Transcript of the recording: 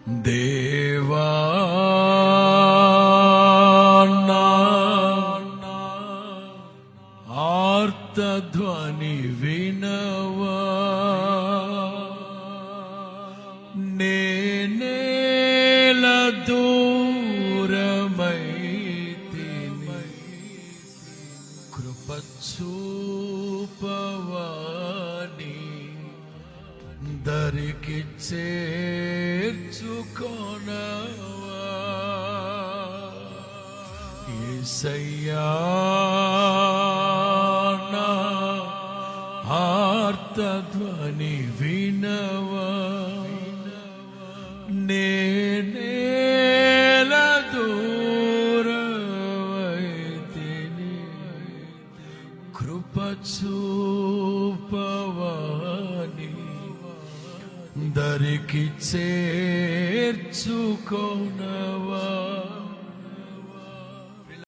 దేవా ఆర్తధ్వని వినవా, నేనేల దూరమైతిని, కృప చూపవాని దరికి చేర్చుకొనవా. యేసయ్యా నా ఆర్తధ్వని వినవా, నేనేల దూరమైతిని, కృప చూపవాని దరికి చేర్చుకొనవా.